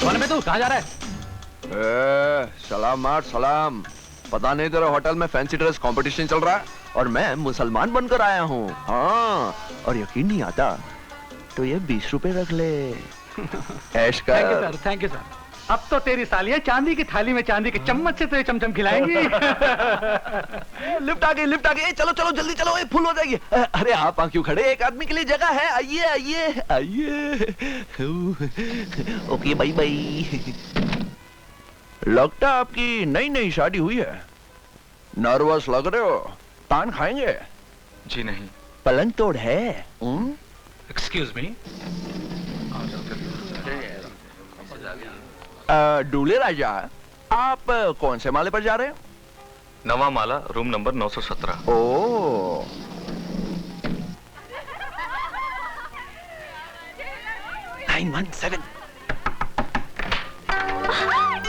कौन है तू? कहाँ जा रहा है? सलाम मार सलाम। पता नहीं तेरे होटल में फैंसी ड्रेस कंपटीशन चल रहा है और मैं मुसलमान बनकर आया हूँ। हाँ, और यकीन नहीं आता तो ये 20 रुपए रख ले। ऐश कर। Thank you sir, thank you sir. अब तो तेरी सालियाँ चांदी की थाली में चांदी के चम्मच से तुझे चमचम खिलाएंगी। लिफ्ट आ गई, लिफ्ट आ गई। चलो चलो जल्दी चलो, ये फुल हो जाएगी। अरे आप क्यों खड़े? एक आदमी के लिए जगह है। आइए आइए आइए। Okay bye bye. लगता आपकी नई नई शादी हुई है। नर्वस लग रहे हो। पान खाएंगे? जी नहीं। पलंग तोड़ है? Excuse me. दूल्हे राजा, आप कौन से माले पर जा रहे हैं? नवा माला, रूम नंबर 917। ओह,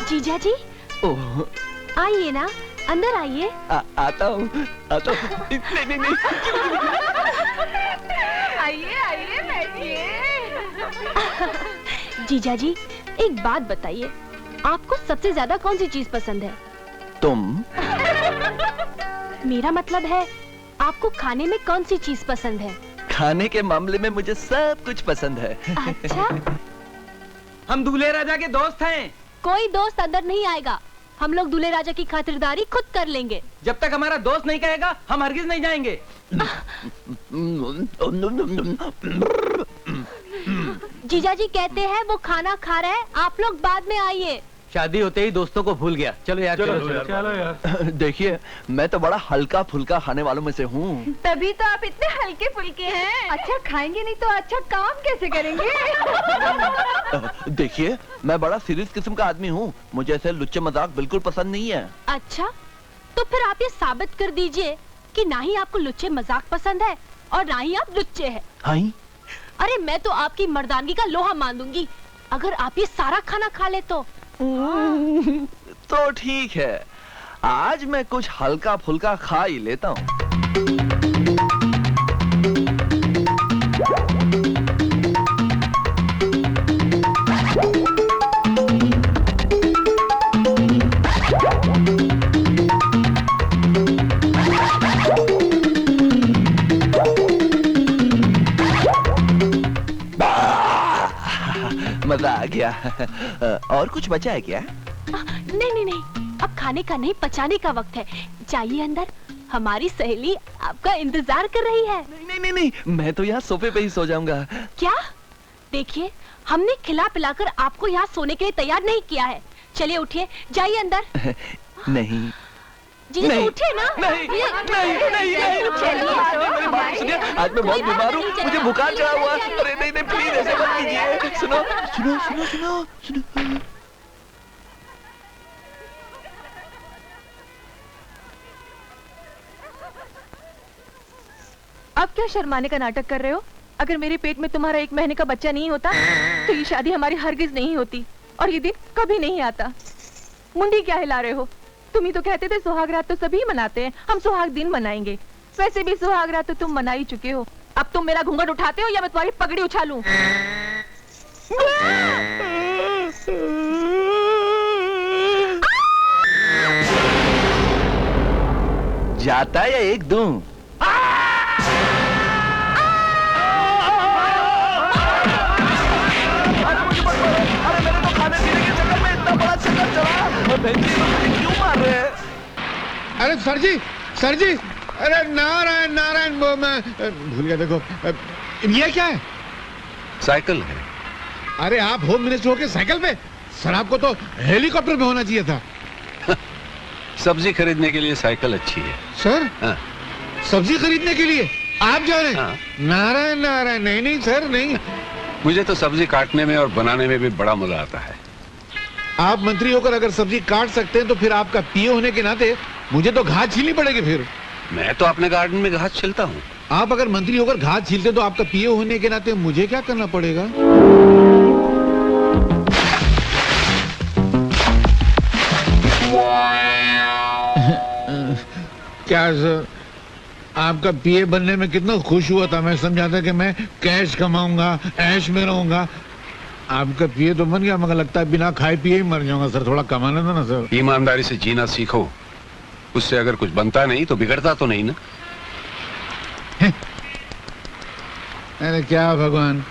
जीजा जी, ओह, आइए ना, अंदर आइए। आता हूँ, आता हूँ। नहीं नहीं नहीं। आइए आइए बैठिए। जीजा जी, एक बात बताइए, आपको सबसे ज्यादा कौन सी चीज पसंद है? तुम? मेरा मतलब है, आपको खाने में कौन सी चीज पसंद है? खाने के मामले में मुझे सब कुछ पसंद है। अच्छा? हम दूल्हे राजा के दोस्त हैं। कोई दोस्त अंदर नहीं आएगा। हम लोग दूल्हे राजा की खातिरदारी खुद कर लेंगे। जब तक हमारा दोस्त नहीं कहेगा, हम हरगिज नहीं जाएंगे। जीजा जी कहते हैं वो खाना खा रहे हैं, आप लोग बाद में आइए। शादी होते ही दोस्तों को भूल गया। चलो यार, चलो यार। देखिए, मैं तो बड़ा हल्का फुल्का खाने वालों में से हूँ। तभी तो आप इतने हल्के फुल्के हैं। अच्छा खाएंगे नहीं तो अच्छा काम कैसे करेंगे? देखिए, मैं बड़ा सीरियस किस्म का आदमी हूँ। मुझे ऐसे लुच्चे मजाक बिल्कुल पसंद नहीं है। अच्छा, तो फिर आप ये साबित कर दीजिए कि ना ही आपको लुच्चे मजाक पसंद है और ना ही आप लुच्चे हैं। हाँ? अरे मैं तो आपकी मर्दानगी का लोहा मान दूंगी अगर आप ये सारा खाना खा ले तो। तो ठीक है, आज मैं कुछ हल्का फुल्का खा ही लेता हूँ। मजा आ गया। और कुछ बचा है क्या? नहीं नहीं नहीं, अब खाने का नहीं, पचाने का वक्त है। जाइए अंदर, हमारी सहेली आपका इंतजार कर रही है। नहीं नहीं नहीं नहीं, मैं तो यहाँ सोफे पे ही सो जाऊंगा। क्या? देखिए, हमने खिला पिलाकर आपको यहाँ सोने के लिए तैयार नहीं किया है। चलिए उठिए, जाइए अंदर। नहीं जी नहीं, उठिए ना। नहीं नहीं नहीं, मेरी बात सुनिए, आज मैं बहुत बीमार हूँ, मुझे बुखार चढ़ा हुआ है। अरे नहीं नहीं, प्लीज ऐसे मत कीजिए। सुनो सुनो सुनो सुनो सुनो। अब क्या शर्माने का नाटक कर रहे हो? अगर मेरे पेट में तुम्हारा 1 महीने का बच्चा नहीं होता तो ये शादी हमारी हरगिज नहीं होती और ये दिन कभी नहीं आता। मुंडी क्या हिला रहे हो? तुम ही तो कहते थे सुहाग रात तो सभी मनाते हैं, हम सुहाग दिन मनाएंगे। वैसे भी सुहाग रात तो तुम मना ही चुके हो। अब तुम मेरा घूंघट उठाते हो या मैं तुम्हारी पगड़ी उछालूं? जाता है या एक दूं? अरे मेरे तो खाने पीने के चक्कर में इतना बड़ा चक्कर चला। क्यों मार रहे हैं? अरे सर जी, अरे नारायण नारायण, वो मैं भूल गया। देखो ये क्या है? साइकिल है। अरे आप होम मिनिस्टर होके साइकिल पे? सर आपको तो हेलीकॉप्टर में होना चाहिए था। सब्जी खरीदने के लिए साइकिल अच्छी है। सर? हाँ। सब्जी खरीदने के लिए आप जा रहे हैं? हाँ। नारायण नारायण, नहीं नहीं सर नहीं। मुझे तो सब्जी काटने में और बनाने में भी बड़ा मजा आता है। आप मंत्री होकर अगर सब्जी काट सकते हैं तो फिर आपका पीए होने के नाते मुझे तो घास छीलनी पड़ेगी। फिर मैं तो अपने गार्डन में घास छिलता हूँ। आप अगर मंत्री होकर घास छीलते तो आपका पीए होने के नाते मुझे क्या करना पड़ेगा? क्या सर, आपका पीए बनने में कितना खुश हुआ था। मैं समझा था कि मैं कैश कमाऊंगा, ऐश में रहूंगा। आपका पिए तो बन गया, मगर लगता है बिना खाए पिए ही मर जाऊंगा सर। थोड़ा कमाने दो ना सर। ईमानदारी से जीना सीखो, उससे अगर कुछ बनता नहीं तो बिगड़ता तो नहीं ना। अरे क्या भगवान,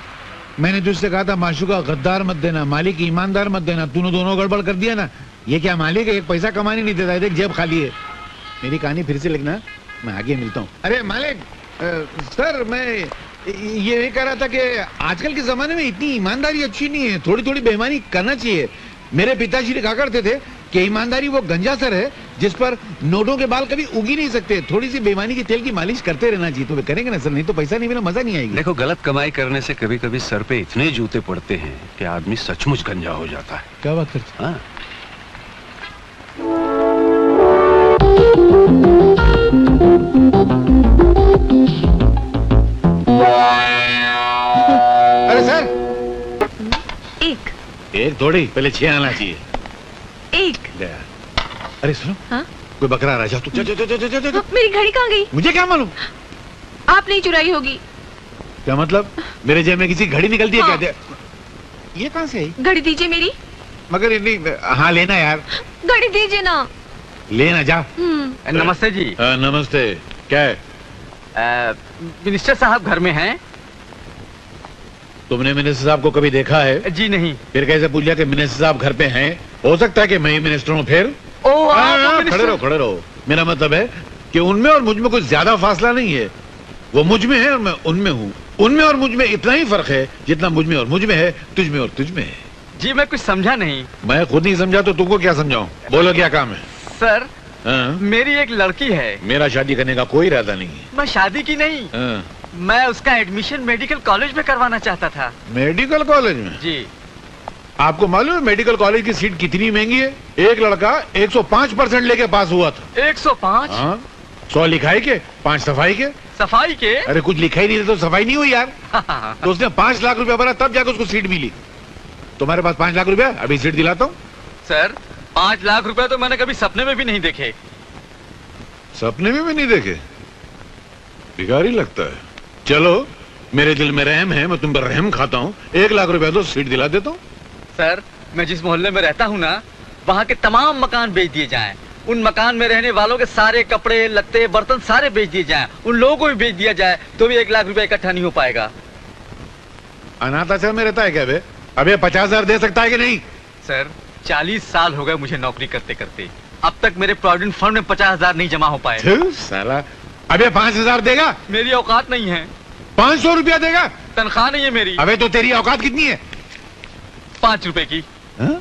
मैंने तुझसे कहा था माशूका गद्दार मत देना, मालिक ईमानदार मत देना, तूने दोनों गड़बड़ कर दिया ना। ये क्या मालिक है, एक पैसा कमाने नहीं देता है, देख जेब खाली है। मेरी कहानी फिर से लिखना, मैं आगे मिलता हूँ। अरे मालिक सर, मैं ये कह रहा था कि आजकल के जमाने में इतनी ईमानदारी अच्छी नहीं है, थोड़ी थोड़ी बेईमानी करना चाहिए। मेरे पिताजी ने कहा करते थे कि ईमानदारी वो गंजा सर है जिस पर नोटों के बाल कभी उग ही नहीं सकते। थोड़ी सी बेईमानी की तेल की मालिश करते रहना चाहिए। तो वे करेंगे ना सर, नहीं तो पैसा नहीं मिला, मजा नहीं आएगी। देखो, गलत कमाई करने से कभी कभी सर पे इतने जूते पड़ते हैं कि आदमी सचमुच गंजा हो जाता है। क्या बात करते? हाँ। अरे सर, एक थोड़ी, पहले 6 आना चाहिए। एक। अरे सुनो, हाँ? कोई बकरा आ रहा है, जाओ तुम, जा। मेरी घड़ी कहाँ गई? मुझे क्या मालूम? आप नहीं चुराई होगी। क्या मतलब? मेरे जेब में किसी घड़ी निकलती है हाँ। क्या? ये कहाँ से आई? घड़ी दीजिए मेरी। मगर ये नहीं, हाँ लेना यार, घड़ी दीजिए ना। लेना जा। नमस्ते जी। नमस्ते। क्या है? मिनिस्टर साहब घर में हैं? तुमने मिनिस्टर साहब को कभी देखा है? जी नहीं। फिर कैसे पूछ लिया कि मिनिस्टर साहब घर पे हैं? हो सकता है कि मैं ही मिनिस्टर हूँ फिर। खड़े रहो। मेरा मतलब है कि उनमें और मुझ में कुछ ज्यादा फासला नहीं है। वो मुझ में है और मैं उनमें हूँ। उनमें और मुझ में इतना ही फर्क है जितना मुझ में और मुझ में है, तुझ में और तुझ में है। जी मैं कुछ समझा नहीं। मैं खुद नहीं समझा तो तुमको क्या समझाऊं? बोलो क्या काम है? सर, हाँ? मेरी एक लड़की है। मेरा शादी करने का कोई इरादा नहीं है। मैं शादी की नहीं, हाँ। मैं उसका एडमिशन मेडिकल कॉलेज में करवाना चाहता था। मेडिकल कॉलेज में? जी। आपको मालूम है मेडिकल कॉलेज की सीट कितनी महंगी है? एक लड़का 105% लेके पास हुआ था। 105? हाँ, 100 लिखाई के, 5 सफाई के। सफाई के? अरे कुछ लिखा ही नहीं तो सफाई नहीं हुई यार। तो उसने 5 लाख रुपया भरा तब जाकर उसको सीट मिली। तुम्हारे पास 5 लाख रुपया, अभी सीट दिलाता हूँ। सर, 5 लाख रुपए तो मैंने कभी सपने में भी नहीं देखे। सपने में भी नहीं देखे? भिखारी लगता है। चलो, मेरे दिल में रहम है, मैं तुम पर रहम खाता हूँ। 1 लाख रुपया तो सीट दिला देता हूँ। सर, मैं जिस मोहल्ले में रहता हूँ ना, वहाँ के तमाम मकान बेच दिए जाएं। उन मकान में रहने वालों के सारे कपड़े, लत्ते, बर्तन सारे बेच दिए जाएं। उन लोगों को भी बेच दिया जाए तो भी 1 लाख रुपया इकट्ठा नहीं हो पाएगा। अनाथ आश्रम में रहता है क्या बे? अबे 50,000 दे सकता है कि नहीं? सर, 40 साल हो गए मुझे नौकरी करते करते, अब तक मेरे प्रोविडेंट फंड में 50,000 नहीं जमा हो पाए। साला, अबे 5,000 देगा? मेरी औकात नहीं है। 500 रुपया देगा? तनख्वाह नहीं है मेरी। अबे तो तेरी औकात कितनी है? 5 रुपए की। हाँ?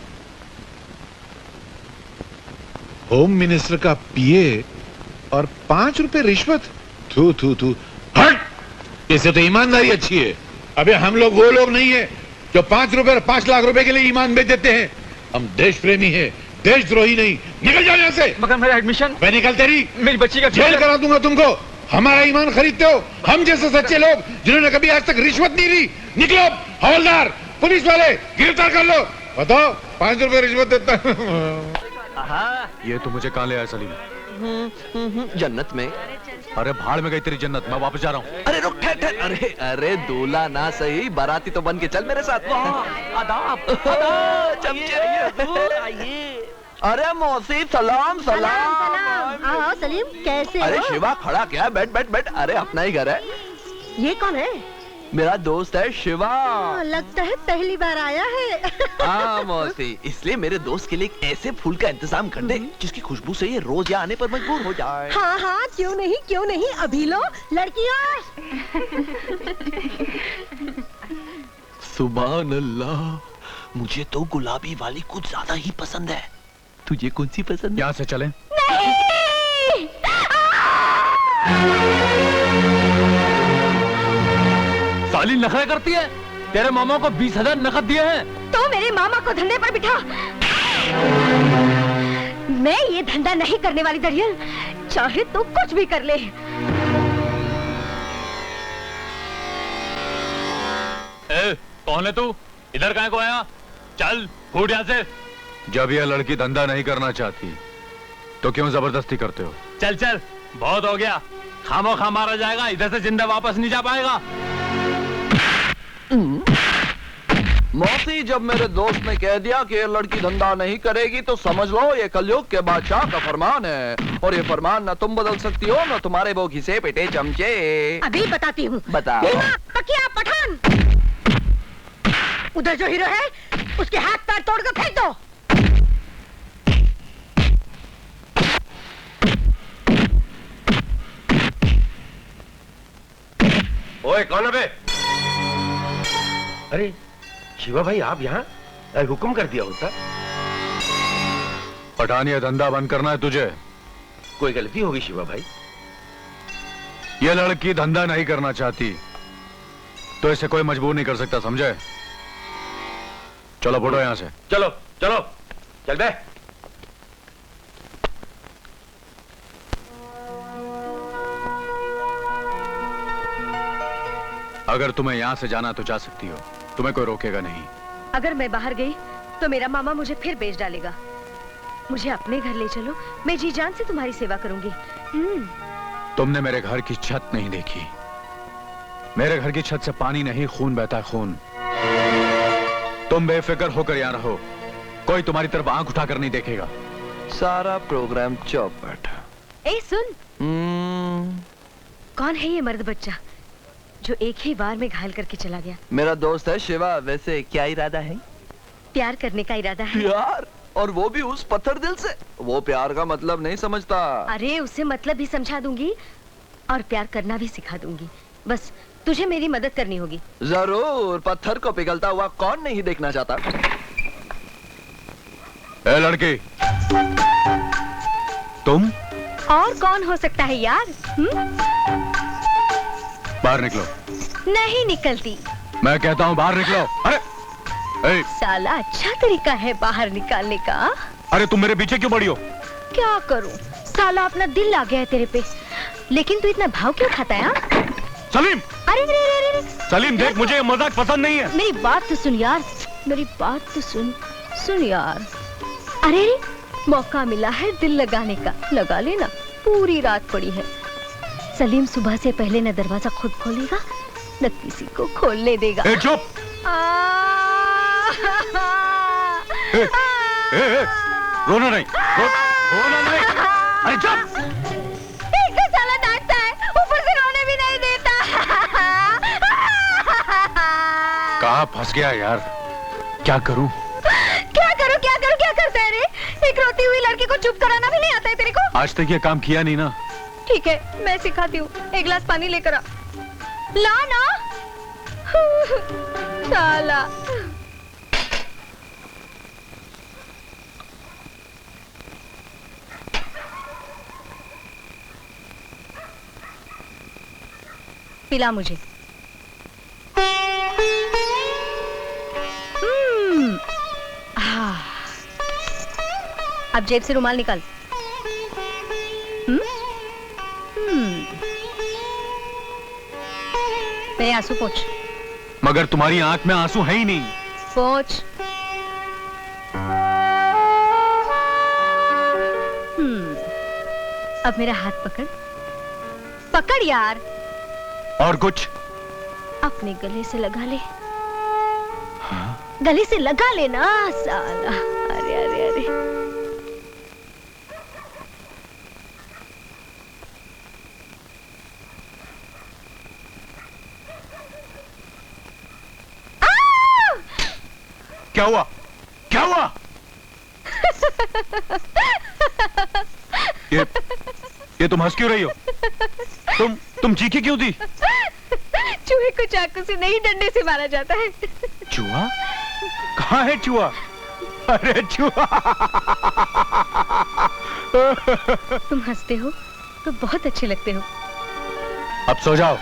होम मिनिस्टर का पीए और 5 रुपए रिश्वत? थू थू थू, हट! इससे तो ईमानदारी अच्छी है। अबे हम लोग वो लोग नहीं है जो 5 रुपए और 5 लाख रुपए के लिए ईमान बेच देते हैं। हम देश प्रेमी है, देशद्रोही नहीं। निकल जाओ यहाँ से। मगर मेरा एडमिशन? मैं निकल तेरी मेरी बच्ची का जेल करा दूंगा तुमको। हमारा ईमान खरीदते हो? हम जैसे सच्चे लोग जिन्होंने कभी आज तक रिश्वत नहीं ली। निकलो, हवलदार, पुलिस वाले, गिरफ्तार कर लो। बताओ, 5 रुपए रिश्वत देता। ये तो मुझे कहाँ ले आया सलीम? जन्नत में। अरे भाड़ में गई तेरी जन्नत, मैं वापस जा रहा हूँ। अरे रुक, ठहर। अरे दूल्हा ना सही, बाराती तो बन के चल मेरे साथ। अरे मौसी, सलाम। आओ सलीम, कैसे अरे हो? शिवा, खड़ा क्या? बैठ। अरे अपना ही घर है। ये कौन है? मेरा दोस्त है शिवा। लगता है पहली बार आया है। हाँ मौसी, इसलिए मेरे दोस्त के लिए एक ऐसे फूल का इंतजाम कर दे जिसकी खुशबू से ये रोज यहाँ आने पर मजबूर हो जाए। हाँ, क्यों नहीं, अभी लो लड़कियों। सुभान अल्लाह, मुझे तो गुलाबी वाली कुछ ज्यादा ही पसंद है। तुझे कौन सी पसंद है? यहाँ से चलें? साली नखरे करती है। तेरे मामा को 20,000 नकद दिए हैं। तो मेरे मामा को धंधे पर बिठा। मैं ये धंधा नहीं करने वाली दरियल, चाहे तो कुछ भी कर ले। कौन है तू? इधर कहाँ को आया? चल फूट यहाँ से। जब यह लड़की धंधा नहीं करना चाहती तो क्यों जबरदस्ती करते हो? चल बहुत हो गया, खामोखा मारा जाएगा, इधर से जिंदा वापस नहीं जा पाएगा। मौसी, जब मेरे दोस्त ने कह दिया कि ये लड़की धंधा नहीं करेगी तो समझ लो ये कलयुग के बादशाह का फरमान है। और ये फरमान ना तुम बदल सकती हो ना तुम्हारे वो घिसे पेटे चमचे। अभी बताती हूँ। बताओ। पकिया पठान, उधर जो हीरो है उसके हाथ पैर तोड़कर फेंक दो। ओए कौन है बे? अरे शिवा भाई, आप यहाँ? हुक्म कर दिया होता। पठान, ये धंधा बंद करना है तुझे। कोई गलती होगी शिवा भाई? ये लड़की धंधा नहीं करना चाहती तो इसे कोई मजबूर नहीं कर सकता, समझे? चलो फोटो यहां से। चलो चलो चल बे। अगर तुम्हें यहां से जाना तो जा सकती हो, तुम्हें कोई रोकेगा नहीं। अगर मैं बाहर गई तो मेरा मामा मुझे फिर बेच डालेगा। मुझे अपने घर ले चलो, मैं जी जान से तुम्हारी सेवा करूंगी। तुमने मेरे घर की छत नहीं देखी। मेरे घर की छत से पानी नहीं, खून बहता है, खून। तुम बेफिक्र होकर यहाँ रहो, कोई तुम्हारी तरफ आंख उठाकर नहीं देखेगा। सारा प्रोग्राम चौपट। ए सुन, कौन है ये मर्द बच्चा जो एक ही बार में घायल करके चला गया? मेरा दोस्त है शिवा। वैसे क्या इरादा है? प्यार करने का इरादा है। प्यार? और वो भी उस पत्थर दिल से? वो प्यार का मतलब नहीं समझता। अरे उसे मतलब भी समझा दूंगी और प्यार करना भी सिखा दूंगी। बस तुझे मेरी मदद करनी होगी। जरूर। पत्थर को पिघलता हुआ कौन नहीं देखना चाहता। ए लड़की, तुम? और कौन हो सकता है यार? बाहर निकलो। नहीं निकलती। मैं कहता हूँ बाहर निकलो। अरे ए, साला अच्छा तरीका है बाहर निकालने का। अरे तुम मेरे पीछे क्यों पड़ी हो? क्या करूं, साला अपना दिल आ गया है तेरे पे। लेकिन तू इतना भाव क्यों खाता है? सलीम! अरे अरे अरे अरे सलीम देख, मुझे ये मजाक पसंद नहीं है। मेरी बात तो सुन यार, मेरी बात तो सुन यार। अरे मौका मिला है दिल लगाने का, लगा लेना। पूरी रात पड़ी है। सलीम सुबह से पहले न दरवाजा खुद खोलेगा न किसी को खोलने देगा। ए, चुप! रोना नहीं, रोना नहीं। अरे चुप! एक तो साला डांटता है, ऊपर से रोने भी नहीं देता। कहाँ फंस गया यार? क्या करूं? क्या करता है रे? एक रोती हुई लड़की को चुप कराना भी नहीं आता है तेरे को? आज तक ये काम किया नहीं ना। ठीक है, मैं सिखाती हूँ। एक गिलास पानी लेकर आ। ला ना। साला। पिला मुझे। अब जेब से रुमाल निकाल। मेरे आंसू पोंछ। मगर तुम्हारी आंख में आंसू है ही नहीं। पोंछ। अब मेरा हाथ पकड़। पकड़ यार। और कुछ? अपने गले से लगा ले। हाँ? गले से लगा लेना साला। अरे अरे अरे क्या हुआ? क्या हुआ? ये तुम हंस क्यों रही हो? तुम चीखी क्यों थी? चूहे को चाकू से नहीं, डंडे से मारा जाता है। चूहा? कहाँ है चूहा? अरे चूहा! तुम हंसते हो तो बहुत अच्छे लगते हो। अब सो जाओ।